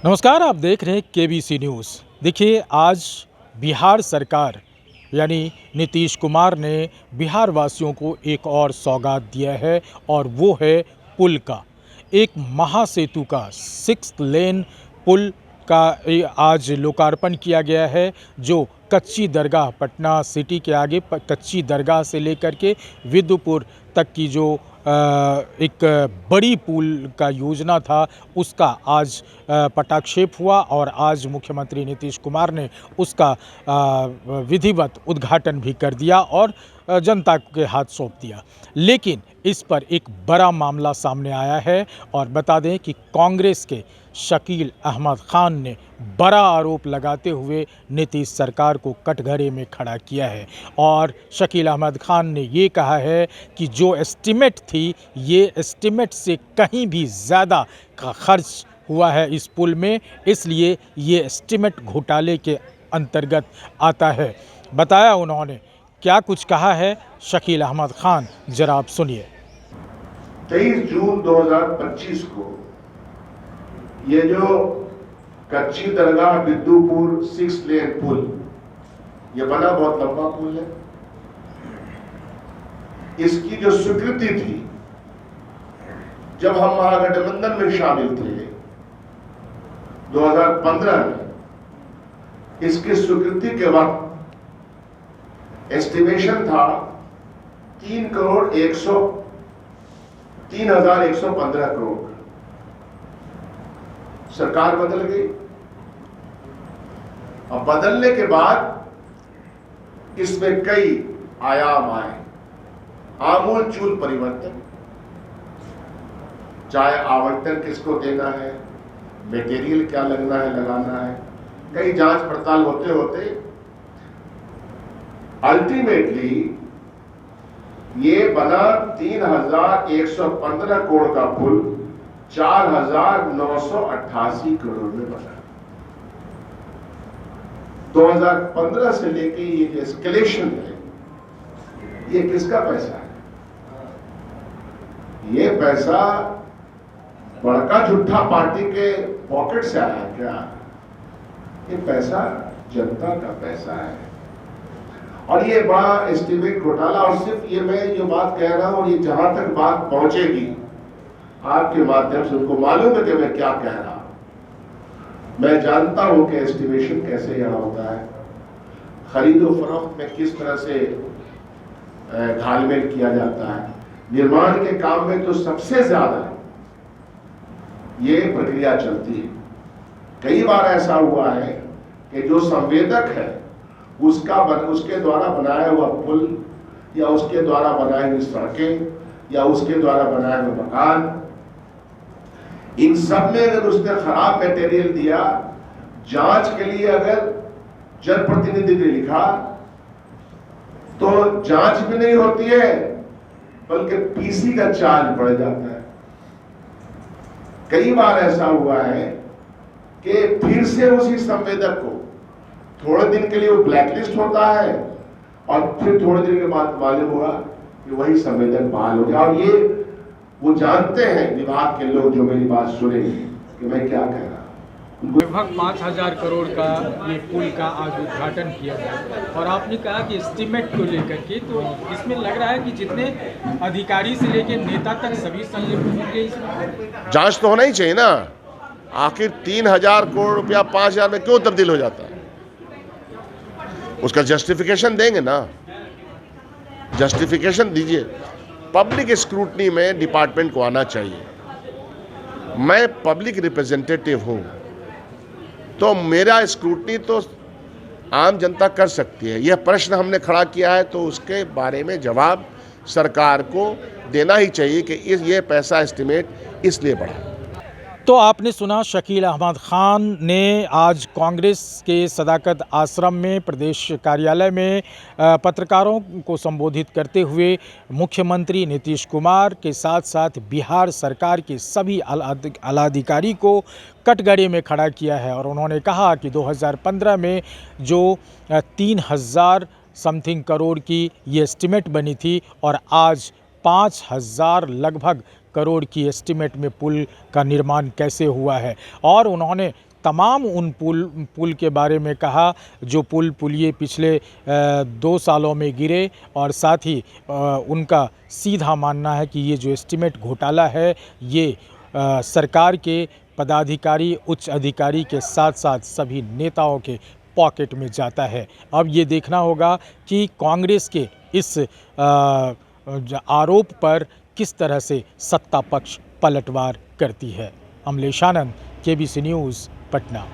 नमस्कार, आप देख रहे हैं केबीसी न्यूज़। देखिए, आज बिहार सरकार यानी नीतीश कुमार ने बिहार वासियों को एक और सौगात दिया है और वो है पुल का। एक महासेतु का 6 लेन पुल का आज लोकार्पण किया गया है, जो कच्ची दरगाह पटना सिटी के आगे कच्ची दरगाह से लेकर के विदुपुर तक की जो एक बड़ी पुल का योजना था, उसका आज पटाक्षेप हुआ और आज मुख्यमंत्री नीतीश कुमार ने उसका विधिवत उद्घाटन भी कर दिया और जनता के हाथ सौंप दिया। लेकिन इस पर एक बड़ा मामला सामने आया है और बता दें कि कांग्रेस के शकील अहमद खान ने बड़ा आरोप लगाते हुए नीतीश सरकार को कटघरे में खड़ा किया है और शकील अहमद खान ने ये कहा है कि जो एस्टीमेट थी, ये एस्टीमेट से कहीं भी ज़्यादा का खर्च हुआ है इस पुल में, इसलिए ये एस्टीमेट घोटाले के अंतर्गत आता है। बताया उन्होंने, क्या कुछ कहा है शकील अहमद खान, जरा आप सुनिए। 23 जून 2025 को ये जो कच्ची दरगाह विदुपुर 6 लेन पुल, ये बना बहुत लंबा पुल है। इसकी जो स्वीकृति थी, जब हम महागठबंधन में शामिल थे 2015 में, इसकी स्वीकृति के वक्त एस्टिमेशन था 3,115 करोड़। सरकार बदल गई और बदलने के बाद इसमें कई आयाम आए, आमूलचूल परिवर्तन। चाहे आवंटन किसको देना है, मटेरियल क्या लगना है, लगाना है, कई जांच पड़ताल होते होते अल्टीमेटली ये बना 3,115 करोड़ का पुल 4,988 करोड़ में बना। 2015 से लेके ये जो एस्केलेशन है, ये किसका पैसा है? ये पैसा बड़का झूठा पार्टी के पॉकेट से आया क्या? ये पैसा जनता का पैसा है और ये बड़ा एस्टीमेट घोटाला। और सिर्फ ये मैं जो बात कह रहा हूं, और ये जहां तक बात पहुंचेगी आपके माध्यम से, उनको मालूम है कि मैं क्या कह रहा हूं। मैं जानता हूं कि एस्टिमेशन कैसे यहां होता है, खरीदो फरोख्त में किस तरह से घालमेल किया जाता है, निर्माण के काम में तो सबसे ज्यादा ये प्रक्रिया चलती है। कई बार ऐसा हुआ है कि जो संवेदक है उसके द्वारा बनाया हुआ पुल या उसके द्वारा बनाई हुई सड़कें या उसके द्वारा बनाए हुए मकान, इन सब में अगर उसने खराब मटेरियल दिया, जांच के लिए अगर जनप्रतिनिधि ने लिखा, तो जांच भी नहीं होती है, बल्कि पीसी का चार्ज बढ़ जाता है। कई बार ऐसा हुआ है कि फिर से उसी संवेदक को थोड़े दिन के लिए वो ब्लैकलिस्ट होता है और फिर थोड़े दिन के बाद मालूम हुआ कि वही संवेदक बहाल हो गया। और ये वो जानते हैं विभाग के लोग जो मेरी बात सुनेंगे कि मैं क्या कह रहा हूं। लगभग 5,000 करोड़ का ये पुल का आज उद्घाटन किया गया और आपने कहा कि एस्टीमेट को लेकर के, तो इसमें लग रहा है कि जितने अधिकारी से लेकर नेता तक सभी संलिप्त होंगे इसमें। जांच तो होना ही चाहिए ना, आखिर 3,000 करोड़ रुपया 5,000 में क्यों तब्दील हो जाता है? उसका जस्टिफिकेशन देंगे ना, जस्टिफिकेशन दीजिए। पब्लिक स्क्रूटनी में डिपार्टमेंट को आना चाहिए। मैं पब्लिक रिप्रेजेंटेटिव हूं, तो मेरा स्क्रूटनी तो आम जनता कर सकती है। यह प्रश्न हमने खड़ा किया है, तो उसके बारे में जवाब सरकार को देना ही चाहिए कि ये पैसा एस्टिमेट इसलिए बढ़ा। तो आपने सुना, शकील अहमद खान ने आज कांग्रेस के सदाकत आश्रम में प्रदेश कार्यालय में पत्रकारों को संबोधित करते हुए मुख्यमंत्री नीतीश कुमार के साथ साथ बिहार सरकार के सभी आलाधिकारी को कटघरे में खड़ा किया है और उन्होंने कहा कि 2015 में जो 3,000 समथिंग करोड़ की ये एस्टीमेट बनी थी और आज 5,000 लगभग करोड़ की एस्टीमेट में पुल का निर्माण कैसे हुआ है। और उन्होंने तमाम उन पुल के बारे में कहा जो पुलिये पिछले 2 सालों में गिरे, और साथ ही उनका सीधा मानना है कि ये जो एस्टीमेट घोटाला है ये सरकार के पदाधिकारी, उच्च अधिकारी के साथ साथ सभी नेताओं के पॉकेट में जाता है। अब ये देखना होगा कि कांग्रेस के इस आरोप पर किस तरह से सत्ता पक्ष पलटवार करती है। अमलेश आनंद, केबीसी न्यूज़, पटना।